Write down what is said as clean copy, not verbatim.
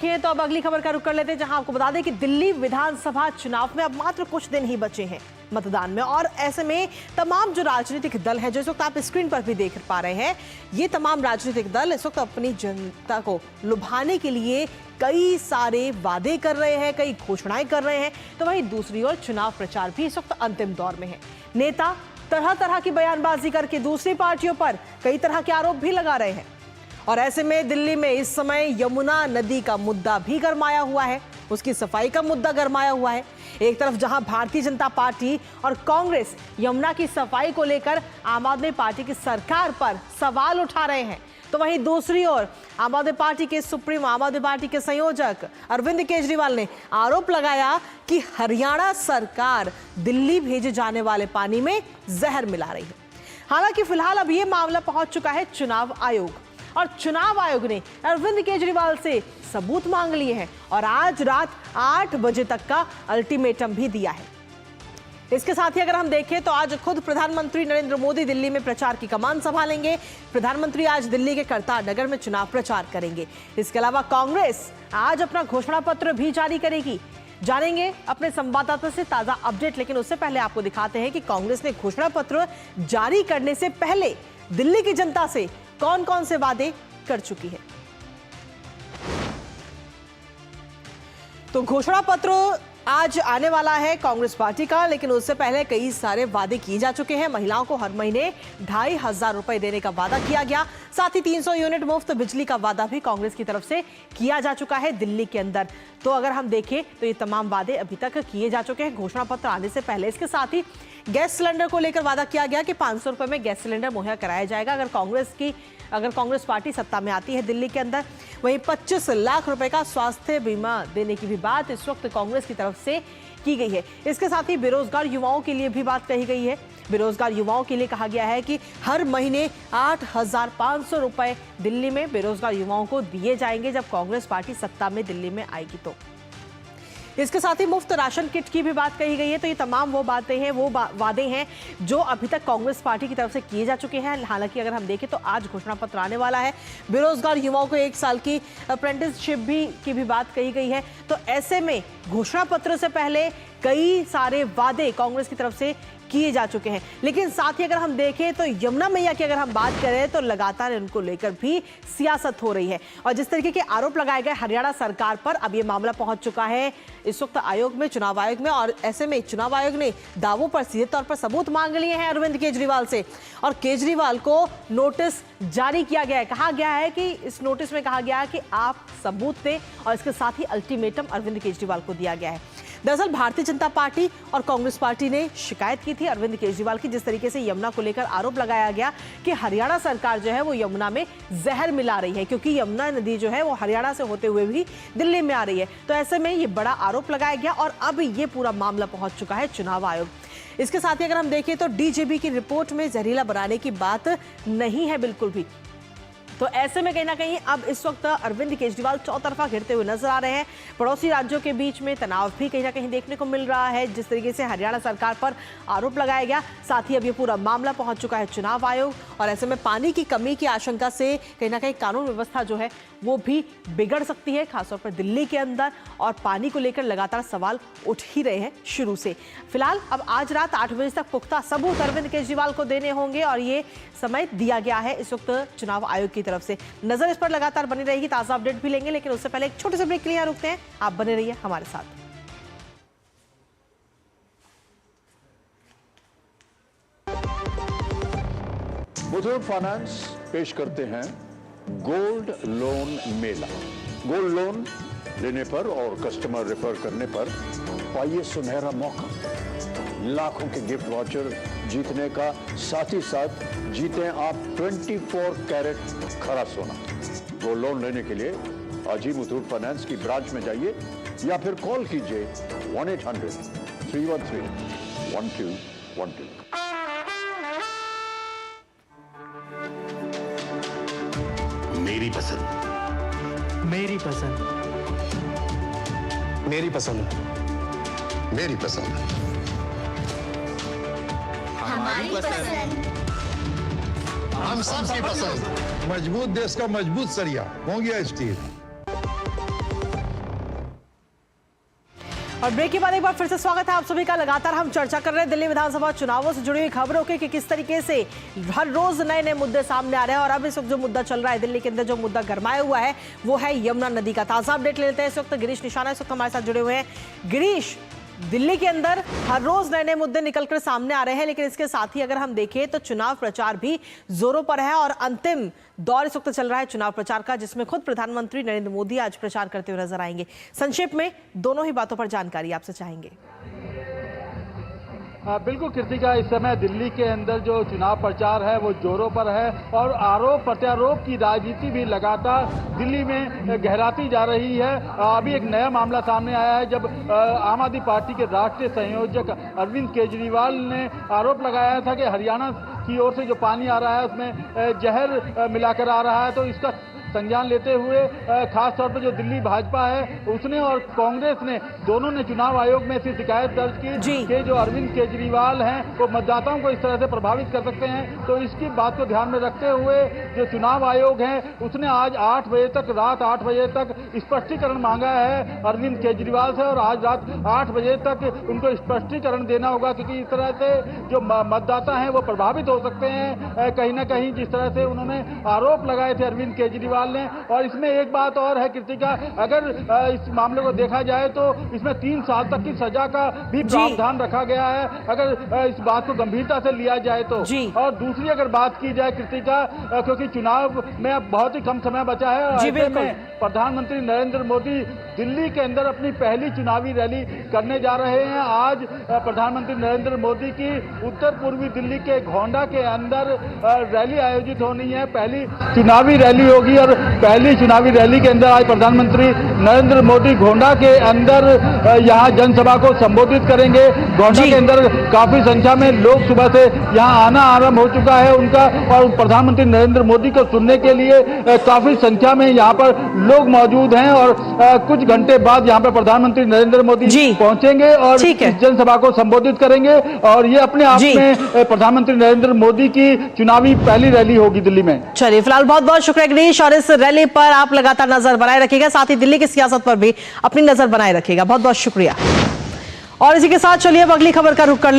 तो अब अगली खबर का रुख कर लेते हैं, जहां आपको बता दें कि दिल्ली विधानसभा चुनाव में अब मात्र कुछ दिन ही बचे हैं मतदान में, और ऐसे में तमाम जो राजनीतिक दल है, जो इस वक्त आप स्क्रीन पर भी देख पा रहे हैं, ये तमाम राजनीतिक दल इस वक्त अपनी जनता को लुभाने के लिए कई सारे वादे कर रहे हैं, कई घोषणाएं कर रहे हैं। तो वहीं दूसरी ओर चुनाव प्रचार भी इस वक्त अंतिम दौर में है। नेता तरह तरह की बयानबाजी करके दूसरी पार्टियों पर कई तरह के आरोप भी लगा रहे हैं, और ऐसे में दिल्ली में इस समय यमुना नदी का मुद्दा भी गरमाया हुआ है, उसकी सफाई का मुद्दा गरमाया हुआ है। एक तरफ जहां भारतीय जनता पार्टी और कांग्रेस यमुना की सफाई को लेकर आम आदमी पार्टी की सरकार पर सवाल उठा रहे हैं, तो वहीं दूसरी ओर आम आदमी पार्टी के सुप्रीमो, आम आदमी पार्टी के संयोजक अरविंद केजरीवाल ने आरोप लगाया कि हरियाणा सरकार दिल्ली भेजे जाने वाले पानी में जहर मिला रही है। हालांकि फिलहाल अब यह मामला पहुंच चुका है चुनाव आयोग, और चुनाव आयोग ने अरविंद केजरीवाल से सबूत मांग लिए हैं और आज रात 8 बजे तक का अल्टीमेटम भी दिया है। इसके साथ ही अगर हम देखें तो आज खुद प्रधानमंत्री नरेंद्र मोदी दिल्ली में प्रचार की कमान संभालेंगे। प्रधानमंत्री आज दिल्ली के करतार नगर में चुनाव प्रचार करेंगे। इसके अलावा कांग्रेस आज अपना घोषणा पत्र भी जारी करेगी। जानेंगे अपने संवाददाता से ताजा अपडेट, लेकिन उससे पहले आपको दिखाते हैं कि कांग्रेस ने घोषणा पत्र जारी करने से पहले दिल्ली की जनता से कौन कौन से वादे कर चुकी है। तो घोषणा पत्र आज आने वाला है कांग्रेस पार्टी का, लेकिन उससे पहले कई सारे वादे किए जा चुके हैं। महिलाओं को हर महीने 2,500 रुपए देने का वादा किया गया, साथ ही 300 यूनिट मुफ्त बिजली का वादा भी कांग्रेस की तरफ से किया जा चुका है दिल्ली के अंदर। तो अगर हम देखें तो ये तमाम वादे अभी तक किए जा चुके हैं घोषणा पत्र आने से पहले। इसके साथ ही गैस सिलेंडर को लेकर वादा किया गया कि 500 रुपए में गैस सिलेंडर मुहैया कराया जाएगा अगर कांग्रेस पार्टी सत्ता में आती है दिल्ली के अंदर। वहीं 25 लाख रुपए का स्वास्थ्य बीमा देने की भी बात इस वक्त कांग्रेस की तरफ से की गई है। इसके साथ ही बेरोजगार युवाओं के लिए भी बात कही गई है। बेरोजगार युवाओं के लिए कहा गया है कि हर महीने 8,500 रुपए दिल्ली में बेरोजगार युवाओं को दिए जाएंगे जब कांग्रेस पार्टी सत्ता में दिल्ली में आएगी। तो इसके साथ ही मुफ्त राशन किट की भी बात कही गई है। तो ये तमाम वो बातें हैं, वो वादे हैं जो अभी तक कांग्रेस पार्टी की तरफ से किए जा चुके हैं। हालांकि अगर हम देखें तो आज घोषणा पत्र आने वाला है। बेरोजगार युवाओं को 1 साल की अप्रेंटिसशिप की भी बात कही गई है। तो ऐसे में घोषणा पत्र से पहले कई सारे वादे कांग्रेस की तरफ से किए जा चुके हैं। लेकिन साथ ही अगर हम देखें तो यमुना मैया की अगर हम बात करें तो लगातार इनको लेकर भी सियासत हो रही है, और जिस तरीके के आरोप लगाए गए हरियाणा सरकार पर, अब ये मामला पहुंच चुका है इस वक्त आयोग में, चुनाव आयोग में, और ऐसे में चुनाव आयोग ने दावों पर सीधे तौर पर सबूत मांग लिए हैं अरविंद केजरीवाल से, और केजरीवाल को नोटिस जारी किया गया है। कहा गया है कि इस नोटिस में कहा गया है कि आप सबूत दें, और इसके साथ ही अल्टीमेटम अरविंद केजरीवाल को दिया गया है। दरअसल भारतीय जनता पार्टी और कांग्रेस पार्टी ने शिकायत की थी अरविंद केजरीवाल की, जिस तरीके से यमुना को लेकर आरोप लगाया गया कि हरियाणा सरकार जो है वो यमुना में जहर मिला रही है, क्योंकि यमुना नदी जो है वो हरियाणा से होते हुए भी दिल्ली में आ रही है। तो ऐसे में ये बड़ा आरोप लगाया गया, और अब ये पूरा मामला पहुंच चुका है चुनाव आयोग। इसके साथ ही अगर हम देखें तो डीजीपी की रिपोर्ट में जहरीला बनाने की बात नहीं है बिल्कुल भी। तो ऐसे में कहीं ना कहीं अब इस वक्त अरविंद केजरीवाल चौतरफा घिरते हुए नजर आ रहे हैं। पड़ोसी राज्यों के बीच में तनाव भी कहीं ना कहीं देखने को मिल रहा है, जिस तरीके से हरियाणा सरकार पर आरोप लगाया गया। साथ ही अब ये पूरा मामला पहुंच चुका है चुनाव आयोग, और ऐसे में पानी की कमी की आशंका से कहीं ना कहीं कानून व्यवस्था जो है वो भी बिगड़ सकती है, खासतौर पर दिल्ली के अंदर, और पानी को लेकर लगातार सवाल उठ ही रहे हैं शुरू से। फिलहाल अब आज रात 8 बजे तक पुख्ता सबूत अरविंद केजरीवाल को देने होंगे, और ये समय दिया गया है इस वक्त चुनाव आयोग की तरफ से। नजर इस पर लगातार बनी रहेगी, ताजा अपडेट भी लेंगे, लेकिन उससे पहले एक छोटे से ब्रेक के लिए यहाँ रुकते हैं। आप बने रहिए हमारे साथ। मुथूट फाइनेंस पेश करते हैं गोल्ड लोन मेला। गोल्ड लोन लेने पर और कस्टमर रेफर करने पर पाइए सुनहरा मौका, लाखों के गिफ्ट वाउचर जीतने का, साथ ही साथ जीते आप 24 कैरेट खरा सोना। गोल्ड लोन लेने के लिए आज ही मुथूट फाइनेंस की ब्रांच में जाइए या फिर कॉल कीजिए 1-800-313-1212। मेरी पसंद, मेरी पसंद, मेरी पसंद, मेरी पसंद, हमारी पसंद, हम सबकी पसंद। मजबूत देश का मजबूत सरिया हो गया स्टील। और ब्रेक के बाद एक बार फिर से स्वागत है आप सभी का। लगातार हम चर्चा कर रहे हैं दिल्ली विधानसभा चुनावों से जुड़ी हुई खबरों की कि किस तरीके से हर रोज नए नए मुद्दे सामने आ रहे हैं। और अब इस वक्त जो मुद्दा चल रहा है दिल्ली के अंदर, जो मुद्दा गरमाया हुआ है वो है यमुना नदी का। ताजा अपडेट लेते हैं इस वक्त गिरीश निशाना इस वक्त हमारे साथ जुड़े हुए हैं। गिरीश, दिल्ली के अंदर हर रोज नए नए मुद्दे निकलकर सामने आ रहे हैं, लेकिन इसके साथ ही अगर हम देखें तो चुनाव प्रचार भी जोरों पर है और अंतिम दौर इस वक्त चल रहा है चुनाव प्रचार का, जिसमें खुद प्रधानमंत्री नरेंद्र मोदी आज प्रचार करते हुए नजर आएंगे। संक्षेप में दोनों ही बातों पर जानकारी आपसे चाहेंगे। बिल्कुल कृतिका, इस समय दिल्ली के अंदर जो चुनाव प्रचार है वो जोरों पर है और आरोप प्रत्यारोप की राजनीति भी लगातार दिल्ली में गहराती जा रही है। अभी एक नया मामला सामने आया है जब आम आदमी पार्टी के राष्ट्रीय संयोजक अरविंद केजरीवाल ने आरोप लगाया था कि हरियाणा की ओर से जो पानी आ रहा है उसमें जहर मिलाकर आ रहा है। तो इसका संज्ञान लेते हुए खास तौर पर जो दिल्ली भाजपा है उसने और कांग्रेस ने दोनों ने चुनाव आयोग में ऐसी शिकायत दर्ज की कि जो अरविंद केजरीवाल हैं वो मतदाताओं को इस तरह से प्रभावित कर सकते हैं। तो इसकी बात को ध्यान में रखते हुए जो चुनाव आयोग है उसने आज 8 बजे तक, रात 8 बजे तक स्पष्टीकरण मांगा है अरविंद केजरीवाल से और आज रात 8 बजे तक उनको स्पष्टीकरण देना होगा, क्योंकि इस तरह से जो मतदाता हैं वो प्रभावित हो सकते हैं कहीं ना कहीं, जिस तरह से उन्होंने आरोप लगाए थे अरविंद केजरीवाल ने। और इसमें एक बात और है कृतिका, अगर इस मामले को देखा जाए तो इसमें 3 साल तक की सजा का भी प्रावधान रखा गया है अगर इस बात को गंभीरता से लिया जाए तो। और दूसरी अगर बात की जाए कृतिका, क्योंकि चुनाव में अब बहुत ही कम समय बचा है, ऐसे में प्रधानमंत्री नरेंद्र मोदी दिल्ली के अंदर अपनी पहली चुनावी रैली करने जा रहे हैं। आज प्रधानमंत्री नरेंद्र मोदी की उत्तर पूर्वी दिल्ली के घोंडा के अंदर रैली आयोजित होनी है, पहली चुनावी रैली होगी। और पहली चुनावी रैली के अंदर आज प्रधानमंत्री नरेंद्र मोदी घोंडा के अंदर यहां जनसभा को संबोधित करेंगे। घोंडा के अंदर काफी संख्या में लोग सुबह से यहां आना आरंभ हो चुका है उनका, और प्रधानमंत्री नरेंद्र मोदी को सुनने के लिए काफी संख्या में यहां पर लोग मौजूद हैं। और कुछ घंटे बाद यहां पर प्रधानमंत्री नरेंद्र मोदी पहुंचेंगे और इस जनसभा को संबोधित करेंगे। और ये अपने आप में प्रधानमंत्री नरेंद्र मोदी की चुनावी पहली रैली होगी दिल्ली में। चलिए, फिलहाल बहुत बहुत शुक्रिया गिरीश, और इस रैली पर आप लगातार नजर बनाए रखिएगा, साथ ही दिल्ली की सियासत पर भी अपनी नजर बनाए रखिएगा। बहुत बहुत शुक्रिया। और इसी के साथ चलिए अब अगली खबर का रुख कर